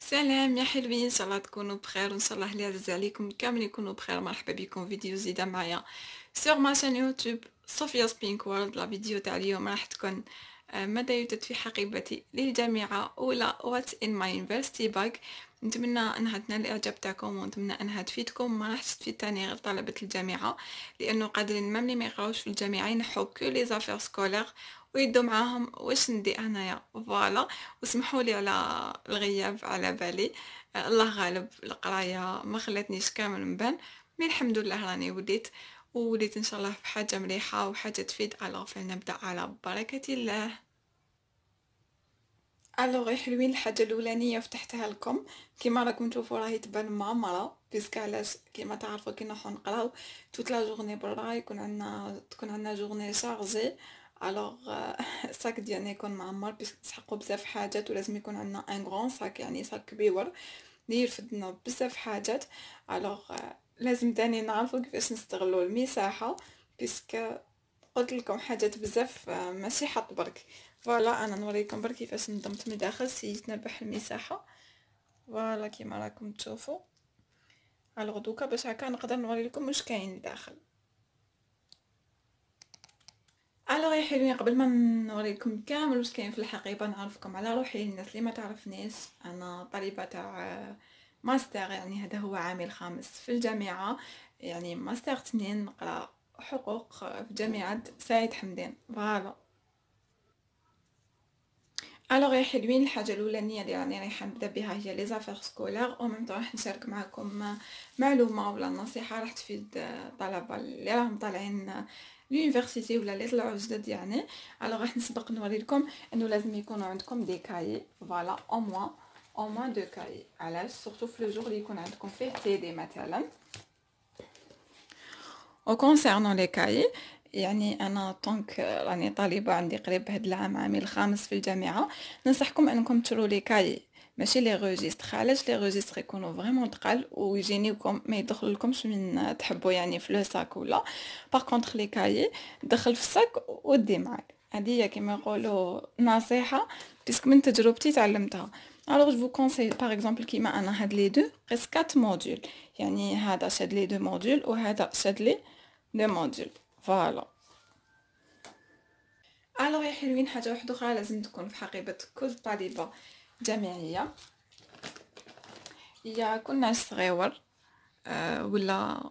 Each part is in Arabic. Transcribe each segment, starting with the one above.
سلام يا حلوين، ان شاء الله تكونوا بخير وان شاء الله اللي عزيز عليكم كامل يكونوا بخير. مرحبا بكم فيديو جديده معايا سور ما شان يوتيوب صوفيا سبينك وورلد. لا فيديو تاع اليوم راح تكون ماذا يوجد في حقيبتي للجامعه، ولا واتس ان ماي يونيفرسيتي باج. نتمنى انها تنال الاعجاب تاعكم ونتمنى انها تفيدكم. ما راح تفيد تاني غير طلبه الجامعه، لانه قادرين ميم اللي ما يقراوش في الجامعه ينحوا كو لي زافير سكولير ويدوا معاهم واش ندي انايا. فوالا، واسمحوا لي على الغياب، على بالي. الله غالب، القرايه ما خلاتنيش كامل نبان، مي الحمد لله راني وليت ان شاء الله في حاجه مليحه وحاجه تفيد. الوغ فلنبدا على بركه الله. الوغ يا حلوين، الحاجه الاولانيه فتحتها لكم كيما راكم تشوفوا راهي تبان معمره، بيسك علاش كيما تعرفوا كي نروحو نقراو توت لا جورني برا تكون عندنا جورني شارجي. الوغ الساك ديالنا يكون معمر بيسك نسحقوا بزاف حاجات، ولازم يكون عندنا ان غران ساك، يعني ساك كبير اللي يرفدنا بزاف حاجات. الوغ لازم تاني نعرفوا كيفاش نستغلوا المساحه، بيسك قلت لكم حاجات بزاف ماشي حط برك. فوالا انا نوريكم برك كيفاش نظمت من داخل سيت نربح المساحه. فوالا كيما راكم تشوفوا. الوغ دوكا باش هكا نقدر نوري لكم واش كاين لداخل. الوغ يا حلوين، قبل ما نوريكم كامل واش كاين في الحقيبه نعرفكم على روحي. الناس اللي ما تعرفنيش، انا طالبه تاع ماستر، يعني هذا هو عامي الخامس في الجامعه، يعني ماستر 2 نقرا حقوق في جامعه سعيد حمدان. فوالا. الوغ يا حلوين، الحاجه الاولانيه اللي راني رايحه نبدا بها هي لي زافير سكولير، او ميم طون راح نشارك معكم معلومه ولا نصيحه راح تفيد الطلبه اللي راهم طالعين لونيفرسيتي ولا اللي طلعوا جدد يعني. الوغ راح نسبق نوري لكم انه لازم يكونوا عندكم دي كاي، فوالا او موان دو كاي. علاش؟ سورتو في لو جور اللي يكون عندكم فيه تي دي مثلا. وكونسيرنون لي كاي، يعني انا طونك راني طالبه عندي قريب هاد العام عامي الخامس في الجامعه، ننصحكم انكم تشرو لي كاي ماشي لي روجيستر. علاش؟ لي روجيستر يكونوا فريمون تقال ويجينيوكم ما يدخل لكمش من تحبوا يعني في لو ساك ولا. باغ كونطخ لي كاي دخل في الساك ودي معاك. هذه هي كيما يقولوا نصيحه، بيسك من تجربتي تعلمتها. الوغ جو كونساي باغ اكزومبل كيما انا هاد لي دو قيس 4 موديول، يعني هذا شاد لي دو موديول وهذا شاد لي لي موديل. فوالا. الوغ يا حلوين، حاجه واحده اخرى لازم تكون في حقيبه كل طالبه جامعيه، هي كناش صغيور ولا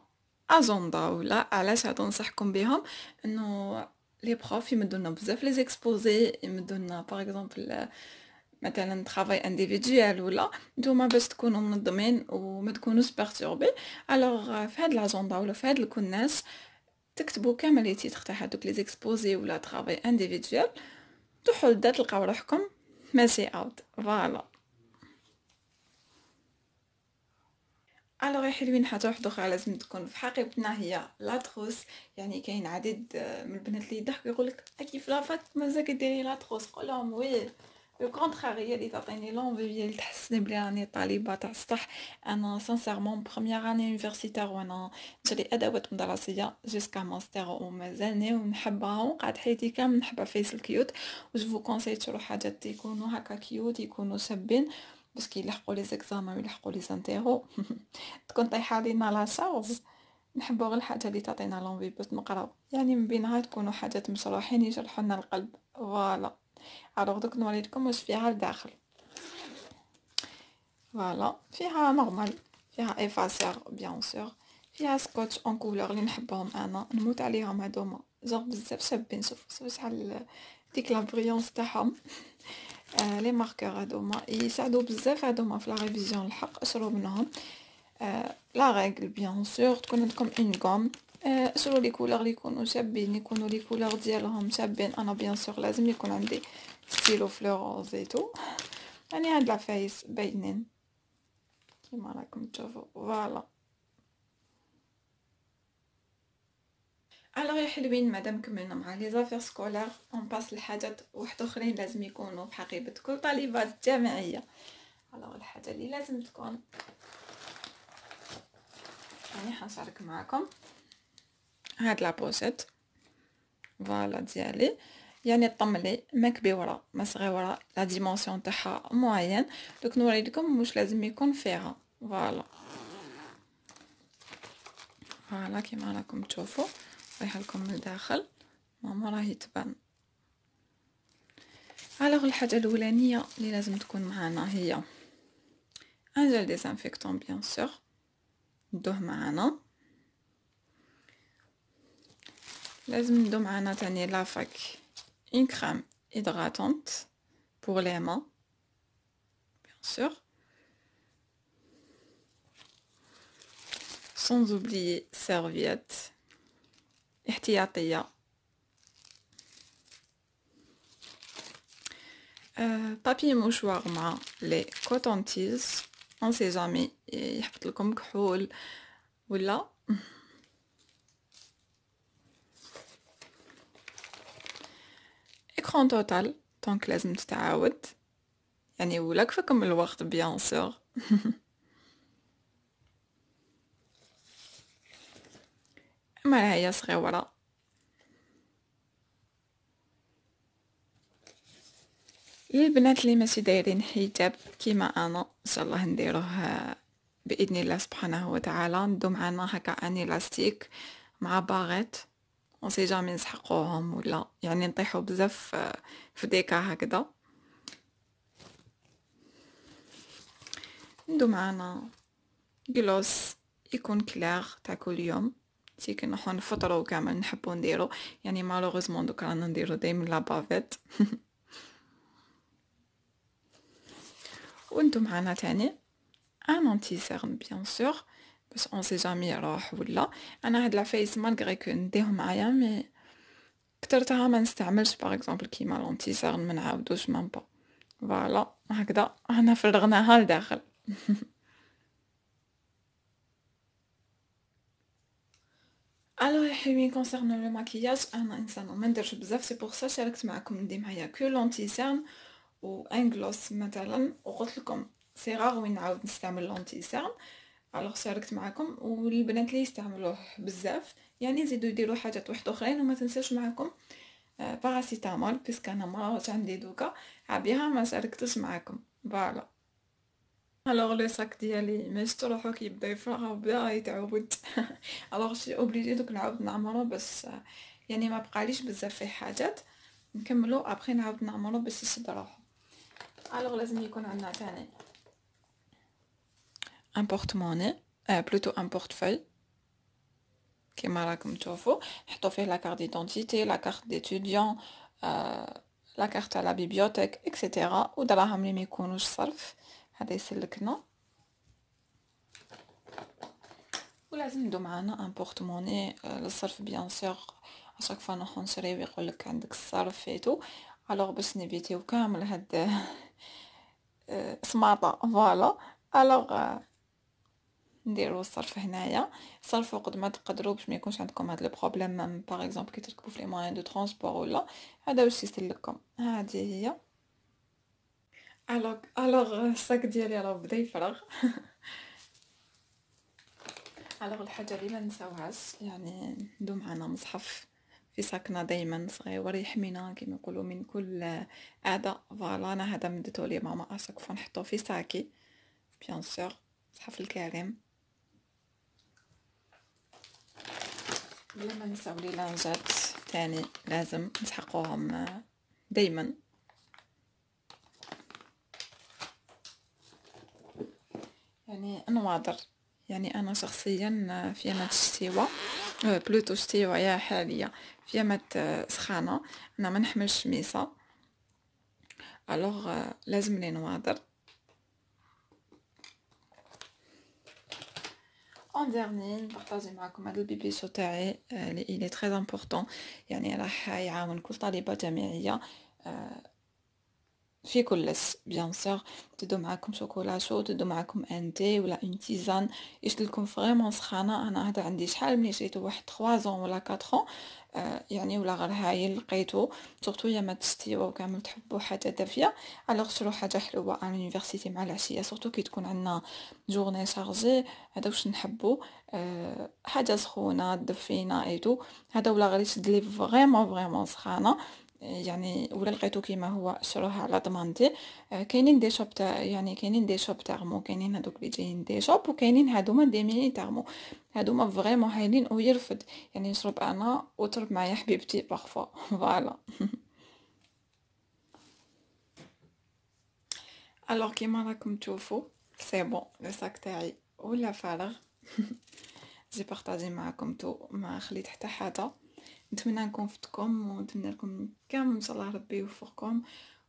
اجندا ولا. علاش هادو ننصحكم بهم؟ انه لي بروف يمدونا بزاف لي زيكسبوزي، يمدونا باغ اكزومبل مثلا طرافاي انديفيدوال ولا. نتوما باش تكونوا منظمين وما تكونوش بيرتوربي، الوغ في هاد لاجندا ولا في هاد الكناس تكتبوا كامل لي تيتر تاع هادوك لي زيكسبوزي ولا طرافاي انديفيدوال، تروحوا لدا تلقاو روحكم ماشي اوت. فوالا. الوغ يا حلوين، حاجه واحده اخرى لازم تكون في حقيبتنا هي لا تروس. يعني كاين عديد من البنات اللي يضحكوا يقولك كيف لافاك مازال ديري لا تروس، قولهم وي لو كونطرير هي اللي تعطيني لونفي، هي اللي تحسني بلي راني طالبه تاع الصح. انا سانسيرمون بروميير اني يونيفرسيتير وانا نشري ادوات مدرسيه جوسكا ماستر ومازالني ونحبها وقعد حياتي كامل نحبها فيس الكيوت. وجو فو كونساي تشرو حاجات يكونوا هكا كيوت، يكونوا شابين باش كي يلحقوا لي زيكزامان ويلحقوا لي زانتيرو تكون طايحه علينا لا شارج. نحبوا غير الحاجه اللي تعطينا لونفي باش نقراو، يعني من بينها تكونوا حاجات مشروحين يجرحوا لنا القلب. فوالا. الوغ دوك نوريكم واش فيها لداخل. فوالا، فيها نورمال، فيها افاسير بيان سور، فيها سكوتش اون كولور اللي نحبهم انا نموت عليهم هادوما، جوغ بزاف شابين. شوفوا شحال ديك لا بريونس تاعهم. لي ماركور هادوما يساعدوا بزاف هادوما في لا ريفيزيون، الحق اشرو منهم. لا ريغل بيان سور تكون عندكم اون غوم. اشرو لي كولور اللي يكونوا شابين، يكونوا لي كولور ديالهم شابين. انا بيان سور لازم يكون عندي ستيلو فلورونز ايتو، يعني هاد العفايس باينين كيما راكم تشوفوا. فوالا. الوغ يا حلوين، مادام كملنا مع لي زافير سكولار اون باس لحاجات واحد اخرين لازم يكونوا في حقيبه كل طالبات جامعيه. الوغ الحاجه اللي لازم تكون، يعني حنشارك معكم هاد لا بوشيت فوالا ديالي. يعني الطملي ما كبيره ما صغيره، لا ديمونسيون تاعها موين. دوك نوريلكم واش لازم يكون فيها. فوالا فوالا كيما راكم تشوفوا رايحه لكم من الداخل، ماما راهي تبان. الوغ الحاجه الاولانيه اللي لازم تكون معنا هي ان جل ديزانفيكتون بيان سور، ندوه معنا. لازم ندو معنا تاني لافاك une crème hydratante pour les mains bien sûr, sans oublier serviette احتياطية، بابي موشوار مع لي كوتونتيز on sait jamais يحبط لكم كحول ولا. écran total دونك لازم تتعاود يعني ولا كفاكم الوقت بيان سور. مرايا صغيرة، للبنات اللي ماشي دايرين حجاب كيما انا ان شاء الله نديروه باذن الله سبحانه وتعالى. ندو معنا هكا اني لاستيك مع باغيت اون سي جامي نسحقوهم ولا يعني نطيحوا بزاف في ديكا هكذا. ندو معنا جلوس يكون كلير تاع كل يوم، سي كي نروحو نفطرو كامل نحبو نديرو، يعني مالوغوزمون دوك رانا نديرو دايما لا بافيت. وندو معنا تاني ان انتي سيرن بيان سور باش اون سي جامي يروح ولا. انا هاد العفايس مالغري كو نديهم معايا مي كترتها ما نستعملش باغ اكزومبل كيما لونتي سيرن ما نعاودوش مام با. فوالا هكذا انا فرغناها لداخل. الو يا حلوين كونسيرنو لو ماكياج انا انسانه ما نديرش بزاف، سي بور سا شاركت معكم ندي معايا كو لونتي سيرن و ان غلوس مثلا، وقلت لكم سي رار وين نعاود نستعمل لونتي سيرن. الوغ شاركت معكم والبنات اللي يستعملوه بزاف يعني زيدوا يديروا حاجات واحد اخرين. وما تنساش معكم باراسيتامول بيسك انا مرات عندي دوكا عبيها ما شاركتش معكم. فوالا الوغ لو صاك ديالي ماشي روحو كيبدا يفرغ وبدا يتعود. الوغ شي اوبليجي دوك نعاود نعمرو بس يعني ما بقاليش بزاف في حاجات نكملو ابخي نعاود نعمرو باش يشد روحو. الوغ لازم يكون عندنا تاني ان بورتموني بلوتو ان بورتفوي كيما راكم تشوفوا، نحطو فيه لا كارت ديدونتيتي، لا كارت ديتوديون، لا كارت تاع لا بيبيوتيك اكسيتيرا، ودراهم اللي ما يكونوش صرف هذا يسلكنا. ولازم ندو معانا ان بورتموني للصرف بيان سور، اشاك فوا نروحو نشريو يقولك عندك الصرف فيتو. الوغ باش نيفيتيو كامل هاد سماطه فوالا. الوغ نديرو الصرف هنايا، صرفوا قد ما تقدروا باش ما يكونش عندكم هاد لو بروبليم باغ اكزومبل كي تركبوا في لي موان دو ترونسبور ولا هذا واش يسلككم. هذه هي. الوغ الصاك ديالي راه بدا يفرغ. الوغ الحاجه اللي ما نساوهاش يعني ندو معنا مصحف في ساكنا دائما صغير يحمينا كيما يقولوا من كل اذى. فوالا انا هذا مدتو لي ماما اشاك فوا نحطو في ساكي بيان سور، مصحف الكريم. بلا ما نساو لي لانجات تاني لازم نسحقوهم دايما. يعني نواظر، يعني انا شخصيا في يامات الشتيوه بلوتو شتيوه يا حاليا في يامات سخانه انا ما نحملش ميسه. الوغ لازم لي نواظر. اون ديرني نبارطاجي معكم هذا البيبيسو تاعي اللي الي تري امبورطون، يعني راح يعاون كل طالبه جامعيه في كلش بيان سور. تدو معاكم شوكولا شو، تدو معاكم ان تي ولا اون تيزان يشدلكم فريمون سخانه. انا هذا عندي شحال ملي شريته واحد 3 زون ولا 4 يعني ولا غير هايل لقيته سورتو يا ما تشتيو وكامل تحبوا حاجه دافيه. الوغ شرو حاجه حلوه على اليونيفرسيتي مع العشيه سورتو كي تكون عندنا جورني شارجي هذا واش نحبوا حاجه سخونه دفينا ايتو. هذا ولا غير يشد لي فريمون سخانه يعني ولا لقيتو كيما هو شروه على ضمانتي. كاينين دي شوب تاع يعني كاينين دي شوب تاعمو، كاينين هادوك اللي جايين دي شوب، وكاينين هادوما دي ميني تاعمو. هادوما فريمون هايلين ويرفد، يعني نشرب انا وترب معايا حبيبتي بارفو. فوالا. الوغ كيما راكم تشوفوا سي بون لو صاك تاعي ولا فارغ. جي بارطاجي معاكم تو، ما خليت حتى حاجه. نتمنى نكون فتكم، ونتمنى لكم كامل ان شاء الله ربي يوفقكم،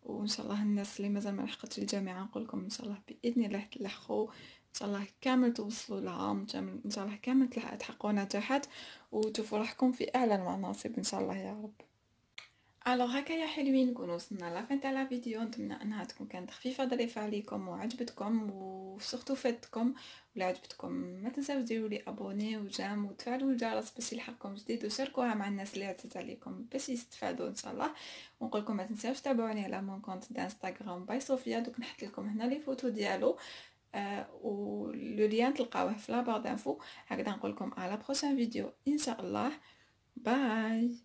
وان شاء الله الناس اللي مازال ما لحقتش الجامعه نقول لكم ان شاء الله باذن الله تلحقوا، ان شاء الله كامل توصلوا لها، ان شاء الله كامل تحققوا نجاحات وتشوفوا روحكم في اعلى المناصب ان شاء الله يا رب. الوغ هكا يا حلوين نكونوا وصلنا لافين تاع لا فيديو. نتمنى انها تكون كانت خفيفه ظريفه عليكم وعجبتكم وسورتو فاتكم. ولا عجبتكم ما تنساوش ديروا لي ابوني وجام وتفعلوا الجرس باش يلحقكم جديد، وشاركوها مع الناس اللي عزيز عليكم باش يستفادوا ان شاء الله. ونقول لكم ما تنساوش تابعوني على مون كونت انستغرام باي صوفيا، دوك نحط لكم هنا لي فوتو ديالو و لو لين تلقاوه في لا بار دانفو. هكذا نقول لكم على بروشين فيديو ان شاء الله. باي.